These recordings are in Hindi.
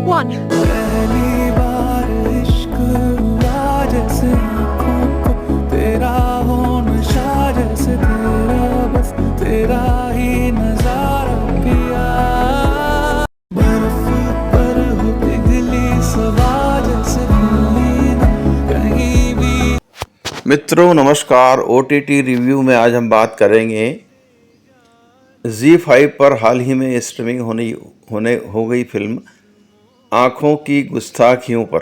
one. पहली बार इश्क हुआ जैसे आँखों को तेरा हो नशा जैसे तेरा बस तेरा ही नजारा पिया बर्फ पर हो पिघली सवा जैसे भूली ना कहीं भी। मित्रों नमस्कार। OTT रिव्यू में आज हम बात करेंगे ZEE5 पर हाल ही में स्ट्रीमिंग हो गई फिल्म आँखों की गुस्ताखियों पर।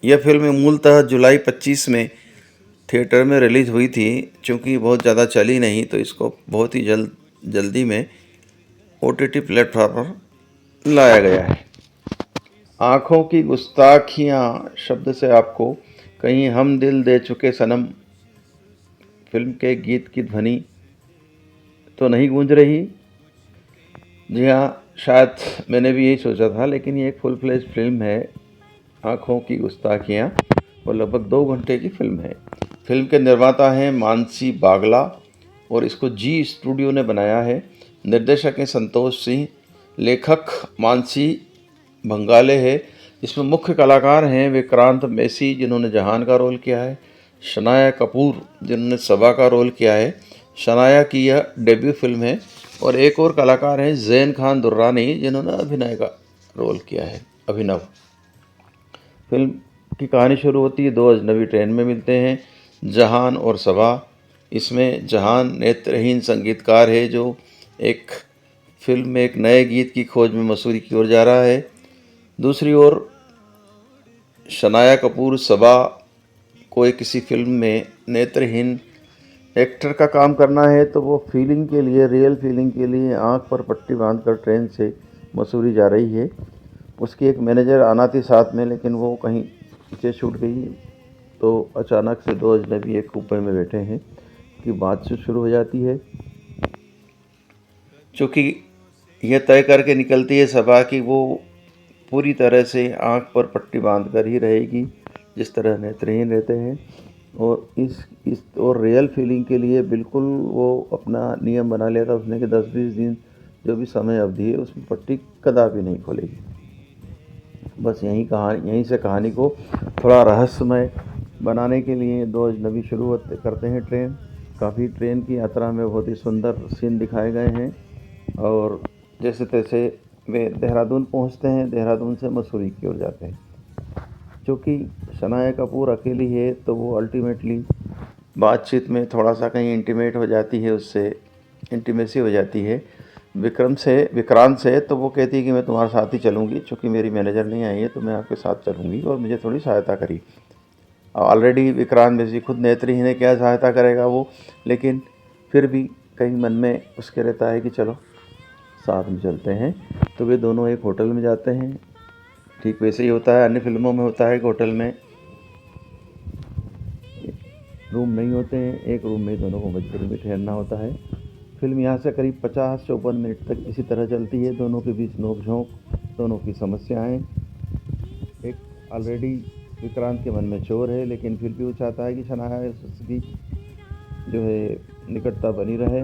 यह फिल्म मूलतः जुलाई 25 में थिएटर में रिलीज़ हुई थी। चूँकि बहुत ज़्यादा चली नहीं तो इसको बहुत ही जल्दी में OTT प्लेटफॉर्म पर लाया गया है। आँखों की गुस्ताखियाँ शब्द से आपको कहीं हम दिल दे चुके सनम फिल्म के गीत की ध्वनि तो नहीं गूंज रही? जी हाँ, शायद मैंने भी यही सोचा था, लेकिन ये एक फुल फ्लेज फिल्म है आँखों की गुस्ताखियाँ और लगभग 2 घंटे की फिल्म है। फिल्म के निर्माता हैं मानसी बागला और इसको जी स्टूडियो ने बनाया है। निर्देशक हैं संतोष सिंह, लेखक मानसी भंगाले है। इसमें मुख्य कलाकार हैं विक्रांत मैसी जिन्होंने जहान का रोल किया है, शनाया कपूर जिन्होंने सबा का रोल किया है। शनाया की यह डेब्यू फिल्म है और एक और कलाकार हैं जैन खान दुर्रानी जिन्होंने अभिनय का रोल किया है, अभिनव। फिल्म की कहानी शुरू होती है, 2 अजनबी ट्रेन में मिलते हैं, जहान और सबा। इसमें जहान नेत्रहीन संगीतकार है जो एक फिल्म में एक नए गीत की खोज में मसूरी की ओर जा रहा है। दूसरी ओर शनाया कपूर सबा को एक किसी फिल्म में नेत्रहीन एक्टर का काम करना है, तो वो फीलिंग के लिए, रियल फीलिंग के लिए आंख पर पट्टी बांधकर ट्रेन से मसूरी जा रही है। उसकी एक मैनेजर आना थी साथ में, लेकिन वो कहीं पीछे छूट गई। तो अचानक से 2 अजनबी एक कूपे में बैठे हैं कि बातचीत शुरू हो जाती है। चूँकि यह तय करके निकलती है सबा कि वो पूरी तरह से आंख पर पट्टी बांधकर ही रहेगी जिस तरह नेत्रहीन रहते हैं, और इस और रियल फीलिंग के लिए बिल्कुल वो अपना नियम बना लिया था उसने कि 10-20 दिन जो भी समय अवधि है उसमें पट्टी कदापि नहीं खोलेगी। बस यहीं से कहानी को थोड़ा रहस्यमय बनाने के लिए 2 अजनबी शुरू करते हैं ट्रेन। काफ़ी ट्रेन की यात्रा में बहुत ही सुंदर सीन दिखाए गए हैं और जैसे तैसे वे देहरादून पहुंचते हैं, देहरादून से मसूरी की ओर जाते हैं। क्योंकि शनाया कपूर अकेली है तो वो अल्टीमेटली बातचीत में थोड़ा सा कहीं इंटीमेट हो जाती है, उससे इंटीमेसी हो जाती है विक्रांत से। तो वो कहती है कि मैं तुम्हारे साथ ही चलूँगी, चूँकि मेरी मैनेजर नहीं आई है तो मैं आपके साथ चलूँगी और मुझे थोड़ी सहायता करी। ऑलरेडी विक्रांत मैसी खुद नेत्रहीन है, क्या सहायता करेगा वो, लेकिन फिर भी कहीं मन में उसके रहता है कि चलो साथ में चलते हैं। तो वे दोनों एक होटल में जाते हैं। ठीक वैसे ही होता है, अन्य फिल्मों में होता है कि होटल में रूम नहीं होते हैं, एक रूम में दोनों को मजबूरी में ठहरना होता है। फिल्म यहाँ से करीब 50-54 मिनट तक इसी तरह चलती है। दोनों के बीच नोक-झोंक, दोनों की समस्याएं। एक ऑलरेडी विक्रांत के मन में चोर है, लेकिन फिर भी वो चाहता है कि शनाया उसकी जो है निकटता बनी रहे।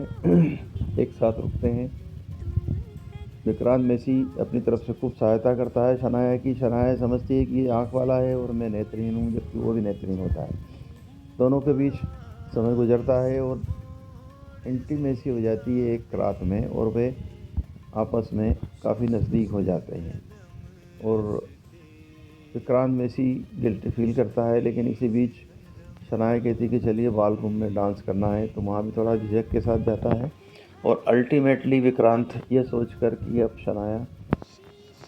एक साथ रुकते हैं। विक्रांत मैसी अपनी तरफ से खूब सहायता करता है शनाया की। शनाया समझती है कि ये आँख वाला है और मैं नेत्रहीन हूँ, जबकि वो भी नेत्रहीन होता है। दोनों के बीच समय गुजरता है और इंटीमेसी हो जाती है एक रात में, और वे आपस में काफ़ी नज़दीक हो जाते हैं। और विक्रांत मैसी गिल्टी फील करता है, लेकिन इसी बीच शनाया कहती है कि चलिए बालरूम में डांस करना है, तो वहाँ भी थोड़ा झिझक के साथ जाता है। और अल्टीमेटली विक्रांत ये सोचकर कि अब शनाया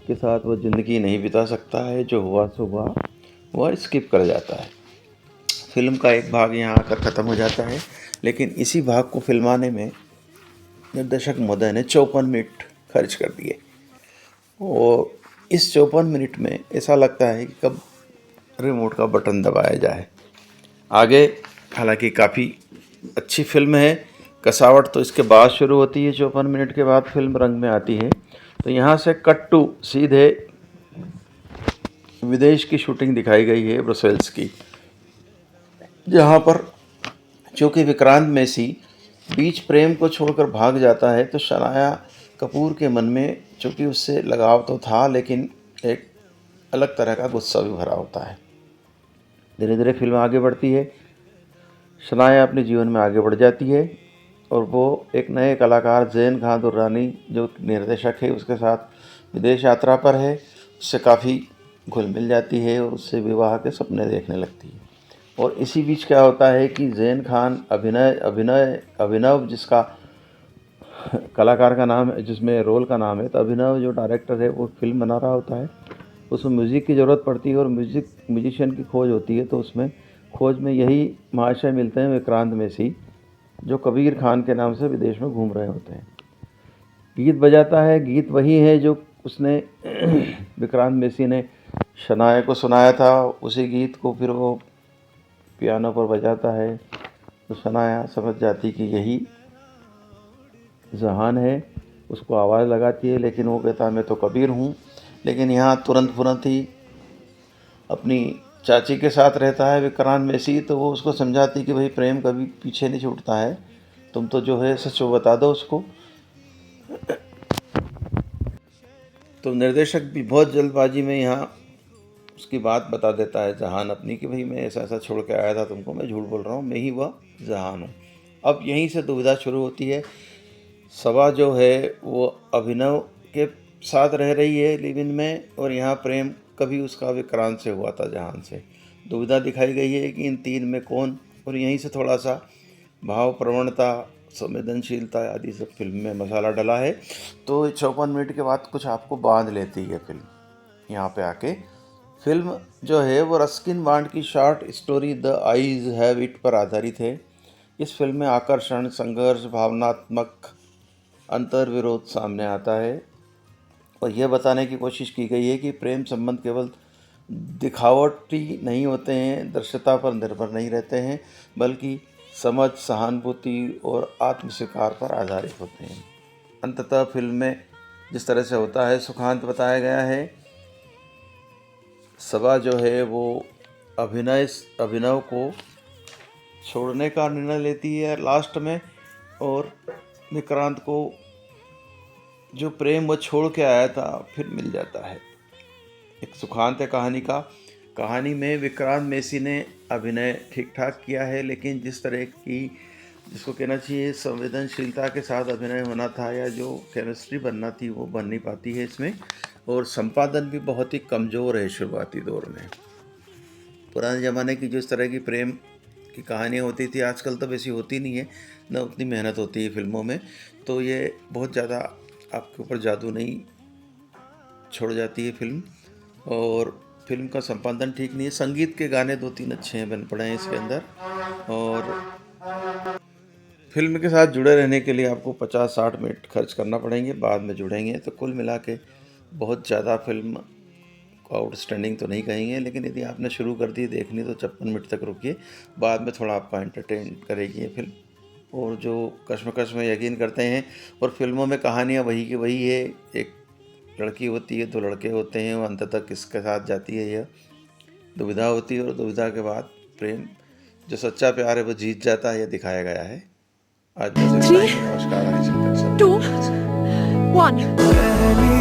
के साथ वो ज़िंदगी नहीं बिता सकता है, जो हुआ सो हुआ, वह स्किप कर जाता है। फिल्म का एक भाग यहाँ आकर ख़त्म हो जाता है, लेकिन इसी भाग को फिल्माने में निर्देशक महोदय ने 54 मिनट खर्च कर दिए। और इस 54 मिनट में ऐसा लगता है कि कब रिमोट का बटन दबाया जाए। आगे हालांकि काफ़ी अच्छी फिल्म है। कसावट तो इसके बाद शुरू होती है, 54 मिनट के बाद फिल्म रंग में आती है। तो यहाँ से कट टू सीधे विदेश की शूटिंग दिखाई गई है, ब्रसेल्स की, जहाँ पर चूँकि विक्रांत मैसी बीच प्रेम को छोड़कर भाग जाता है, तो शनाया कपूर के मन में चूँकि उससे लगाव तो था, लेकिन एक अलग तरह का गुस्सा भी भरा होता है। धीरे धीरे फिल्म आगे बढ़ती है, शनाया अपने जीवन में आगे बढ़ जाती है और वो एक नए कलाकार ज़ैन खान दुर्रानी जो निर्देशक है उसके साथ विदेश यात्रा पर है, उससे काफ़ी घुल मिल जाती है और उससे विवाह के सपने देखने लगती है। और इसी बीच क्या होता है कि ज़ैन खान अभिनव जिसका कलाकार का नाम है, जिसमें रोल का नाम है, तो अभिनव जो डायरेक्टर है वो फिल्म बना रहा होता है। उसमें म्यूज़िक की ज़रूरत पड़ती है और म्यूजिशियन की खोज होती है। तो उसमें खोज में यही महाशय मिलते हैं विक्रांत मैसी, जो कबीर खान के नाम से विदेश में घूम रहे होते हैं। गीत बजाता है, गीत वही है जो उसने विक्रांत मैसी ने शनाया को सुनाया था। उसी गीत को फिर वो पियानो पर बजाता है, तो शनाया समझ जाती कि यही जहान है, उसको आवाज़ लगाती है, लेकिन वो कहता मैं तो कबीर हूँ। लेकिन यहाँ तुरंत ही अपनी चाची के साथ रहता है विक्रांत मैसी, तो वो उसको समझाती कि भाई प्रेम कभी पीछे नहीं छूटता है, तुम तो जो है सच बता दो उसको। तो निर्देशक भी बहुत जल्दबाजी में यहाँ उसकी बात बता देता है जहान अपनी कि भाई मैं ऐसा ऐसा छोड़ के आया था तुमको, मैं झूठ बोल रहा हूँ, मैं ही वह जहान हूँ। अब यहीं से दुविधा शुरू होती है। सबा जो है वो अभिनव के साथ रह रही है लिव इन में, और यहाँ प्रेम कभी उसका विक्रांत से हुआ था जहान से। दुविधा दिखाई गई है कि इन तीन में कौन, और यहीं से थोड़ा सा भाव प्रवणता, संवेदनशीलता आदि सब फिल्म में मसाला डला है। तो 54 मिनट के बाद कुछ आपको बांध लेती है फिल्म। यहाँ पे आके फिल्म जो है वो रस्किन बॉन्ड की short story the eyes have it पर आधारित है। इस फिल्म में आकर्षण, संघर्ष, भावनात्मक अंतर्विरोध सामने आता है और यह बताने की कोशिश की गई है कि प्रेम संबंध केवल दिखावटी नहीं होते हैं, दृश्यता पर निर्भर नहीं रहते हैं, बल्कि समझ, सहानुभूति और आत्मस्वीकार पर आधारित होते हैं। अंततः फिल्म में जिस तरह से होता है सुखांत बताया गया है। सबा जो है वो अभिनव को छोड़ने का निर्णय लेती है लास्ट में, और विक्रांत को जो प्रेम वो छोड़ के आया था फिर मिल जाता है। एक सुखांत है कहानी का। कहानी में विक्रांत मैसी ने अभिनय ठीक ठाक किया है, लेकिन जिस तरह की जिसको कहना चाहिए संवेदनशीलता के साथ अभिनय होना था या जो केमिस्ट्री बनना थी वो बन नहीं पाती है इसमें। और संपादन भी बहुत ही कमज़ोर है शुरुआती दौर में। पुराने ज़माने की जिस तरह की प्रेम की कहानियाँ होती थी आजकल तो वैसी होती नहीं है, न उतनी मेहनत होती है फिल्मों में, तो ये बहुत ज़्यादा आपके ऊपर जादू नहीं छोड़ जाती है फिल्म। और फिल्म का संपादन ठीक नहीं है। संगीत के गाने 2-3 अच्छे हैं, बन पड़े हैं इसके अंदर। और फिल्म के साथ जुड़े रहने के लिए आपको 50-60 मिनट खर्च करना पड़ेंगे, बाद में जुड़ेंगे। तो कुल मिला के बहुत ज़्यादा फिल्म को आउटस्टैंडिंग तो नहीं कहेंगे, लेकिन यदि आपने शुरू कर दी देखनी तो 56 मिनट तक रुकिए, बाद में थोड़ा आपका एंटरटेन करेगी ये फिल्म। और जो कश्मकश में यकीन करते हैं, और फिल्मों में कहानियाँ वही की वही है, एक लड़की होती है, 2 लड़के होते हैं, वो अंततः किसके साथ जाती है यह दुविधा होती है, और दुविधा के बाद प्रेम जो सच्चा प्यार है वो जीत जाता है, यह दिखाया गया है। आज बस इतना ही। नमस्कार। 2, 1